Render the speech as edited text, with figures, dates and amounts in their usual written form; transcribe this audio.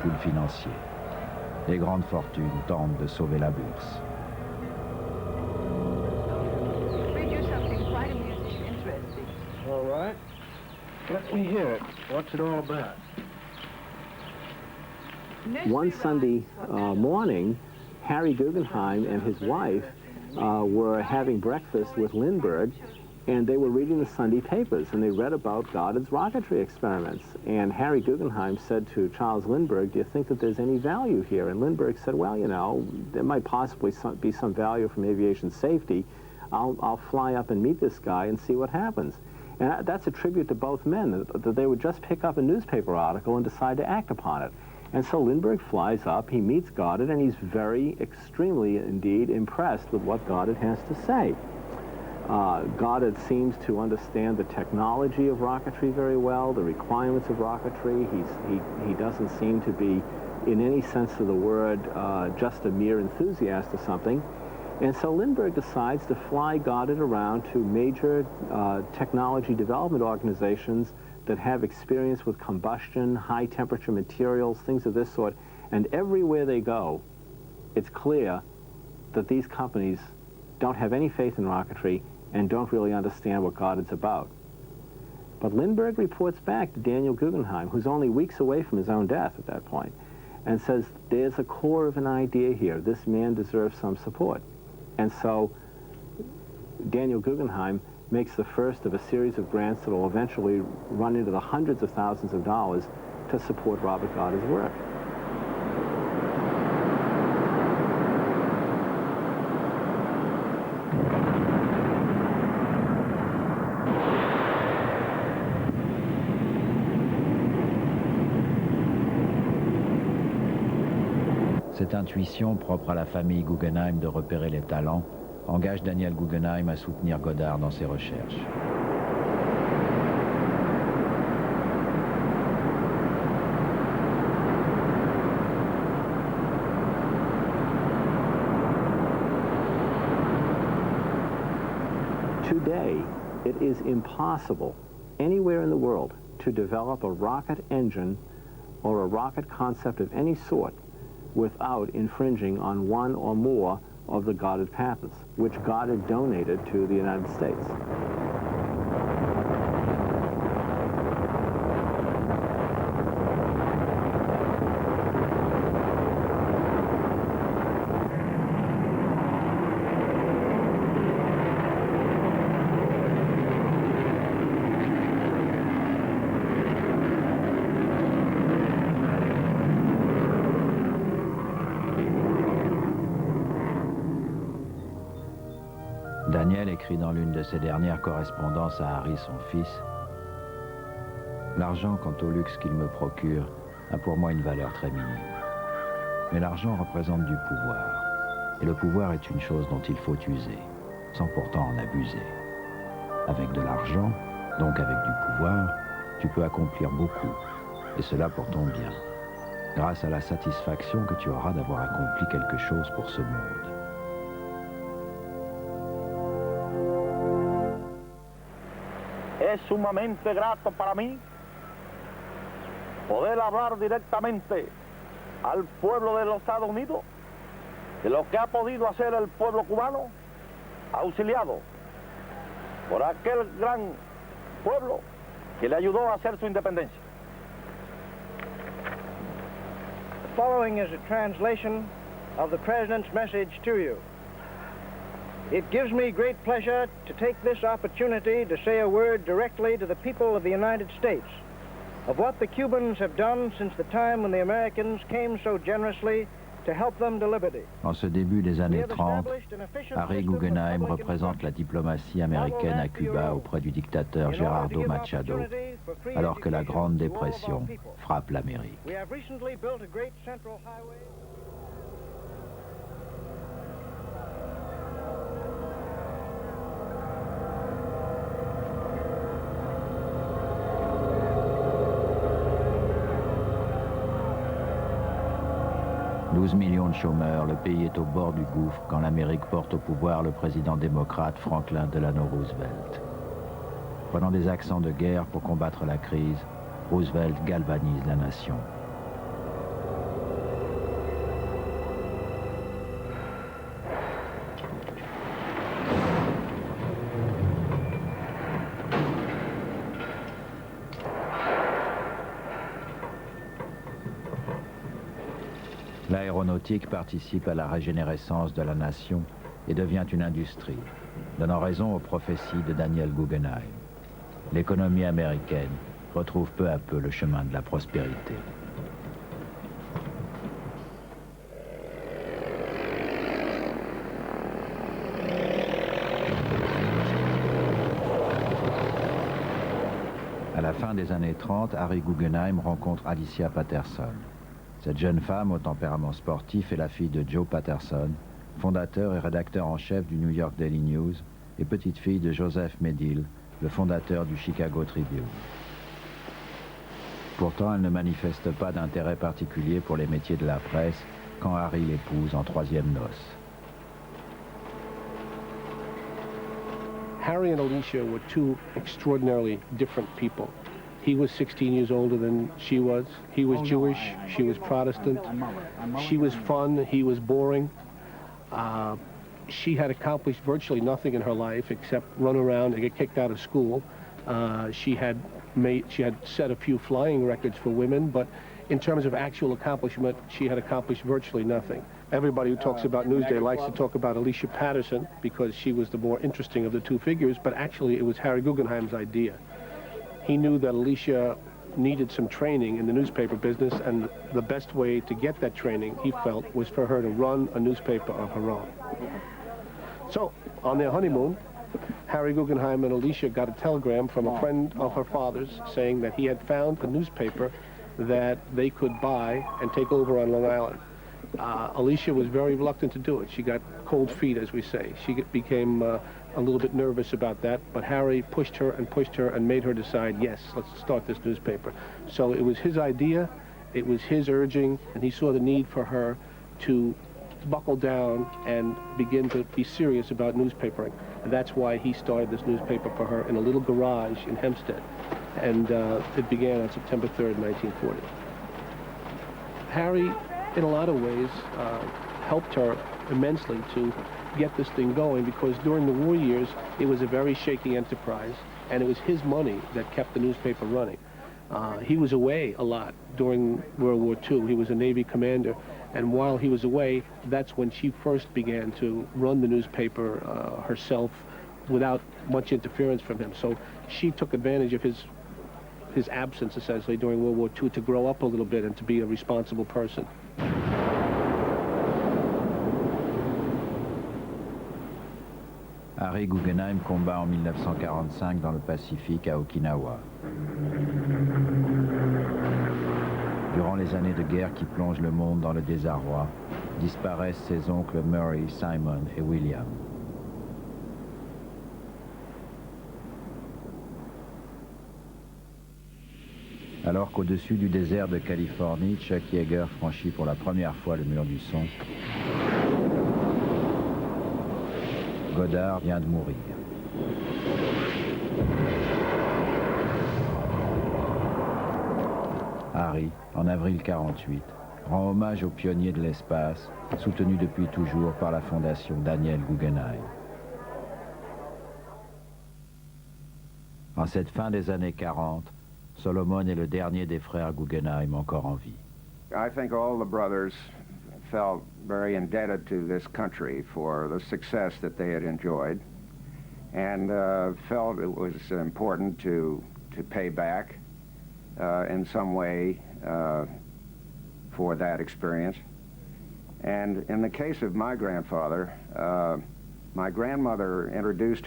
pool financier. Les grandes fortunes tentent de sauver la bourse. All right. Let me hear it. What's it all about? One Sunday morning, Harry Guggenheim and his wife were having breakfast with Lindbergh, and they were reading the Sunday papers, and they read about Goddard's rocketry experiments. And Harry Guggenheim said to Charles Lindbergh, do you think that there's any value here? And Lindbergh said, well, you know, there might possibly be some value from aviation safety. I'll fly up and meet this guy and see what happens. And that's a tribute to both men, that they would just pick up a newspaper article and decide to act upon it. And so Lindbergh flies up, he meets Goddard, and he's extremely indeed impressed with what Goddard has to say. Goddard seems to understand the technology of rocketry very well, the requirements of rocketry. He doesn't seem to be, in any sense of the word, just a mere enthusiast or something. And so Lindbergh decides to fly Goddard around to major technology development organizations that have experience with combustion, high-temperature materials, things of this sort. And everywhere they go, it's clear that these companies don't have any faith in rocketry and don't really understand what Goddard's about. But Lindbergh reports back to Daniel Guggenheim, who's only weeks away from his own death at that point, and says, there's a core of an idea here. This man deserves some support. And so Daniel Guggenheim makes the first of a series of grants that will eventually run into the hundreds of thousands of dollars to support Robert Goddard's work. Cette intuition propre à la famille Guggenheim de repérer les talents engage Daniel Guggenheim à soutenir Goddard dans ses recherches. Today, it is impossible anywhere in the world to develop a rocket engine or a rocket concept of any sort without infringing on one or more of the Goddard patents, which Goddard donated to the United States. Daniel écrit dans l'une de ses dernières correspondances à Harry, son fils, « L'argent, quant au luxe qu'il me procure, a pour moi une valeur très minime. Mais l'argent représente du pouvoir, et le pouvoir est une chose dont il faut user, sans pourtant en abuser. Avec de l'argent, donc avec du pouvoir, tu peux accomplir beaucoup, et cela pour ton bien, grâce à la satisfaction que tu auras d'avoir accompli quelque chose pour ce monde. » Es sumamente grato para mí poder hablar directamente al pueblo de los Estados Unidos de lo que ha podido hacer el pueblo cubano, auxiliado por aquel gran pueblo que le ayudó a hacer su independencia. The following is a translation of the President's message to you. It gives me great pleasure to take this opportunity to say a word directly to the people of the United States of what the Cubans have done since the time when the Americans came so generously to help them to liberty. En ce début des années 30, Harry Guggenheim représente la diplomatie américaine à Cuba auprès du dictateur Gerardo Machado, alors que la Grande Dépression frappe l'Amérique. We have recently built a great central highway. 12 millions de chômeurs, le pays est au bord du gouffre quand l'Amérique porte au pouvoir le président démocrate Franklin Delano Roosevelt. Prenant des accents de guerre pour combattre la crise, Roosevelt galvanise la nation. L'aéronautique participe à la régénérescence de la nation et devient une industrie, donnant raison aux prophéties de Daniel Guggenheim. L'économie américaine retrouve peu à peu le chemin de la prospérité. À la fin des années 30, Harry Guggenheim rencontre Alicia Patterson. Cette jeune femme au tempérament sportif est la fille de Joe Patterson, fondateur et rédacteur en chef du New York Daily News, et petite-fille de Joseph Medill, le fondateur du Chicago Tribune. Pourtant, elle ne manifeste pas d'intérêt particulier pour les métiers de la presse quand Harry l'épouse en troisième noces. Harry and Alicia were two extraordinarily different people. He was 16 years older than she was. He was Jewish, she was Protestant. She was fun, he was boring. She had accomplished virtually nothing in her life except run around and get kicked out of school. She had set a few flying records for women, but in terms of actual accomplishment, she had accomplished virtually nothing. Everybody who talks about Newsday likes to talk about Alicia Patterson because she was the more interesting of the two figures, but actually it was Harry Guggenheim's idea. He knew that Alicia needed some training in the newspaper business, and the best way to get that training, he felt, was for her to run a newspaper of her own. So, on their honeymoon, Harry Guggenheim and Alicia got a telegram from a friend of her father's saying that he had found a newspaper that they could buy and take over on Long Island. Alicia was very reluctant to do it. She got cold feet, as we say. She became a little bit nervous about that, but Harry pushed her and made her decide, yes, let's start this newspaper. So it was his idea, it was his urging, and he saw the need for her to buckle down and begin to be serious about newspapering. And that's why he started this newspaper for her in a little garage in Hempstead. And it began on September 3rd, 1940. Harry, in a lot of ways, helped her immensely to get this thing going, because during the war years, it was a very shaky enterprise, and it was his money that kept the newspaper running. He was away a lot during World War II. He was a Navy commander, and while he was away, that's when she first began to run the newspaper herself without much interference from him. So she took advantage of his absence, essentially, during World War II to grow up a little bit and to be a responsible person. Harry Guggenheim combat en 1945 dans le Pacifique à Okinawa. Durant les années de guerre qui plongent le monde dans le désarroi, disparaissent ses oncles Murray, Simon et William. Alors qu'au-dessus du désert de Californie, Chuck Yeager franchit pour la première fois le mur du son, Goddard vient de mourir. Harry, en avril 48, rend hommage aux pionniers de l'espace, soutenus depuis toujours par la fondation Daniel Guggenheim. En cette fin des années 40, Solomon est le dernier des frères Guggenheim encore en vie. I think all the brothers felt very indebted to this country for the success that they had enjoyed, and felt it was important to pay back in some way for that experience. And in the case of my grandfather, my grandmother introduced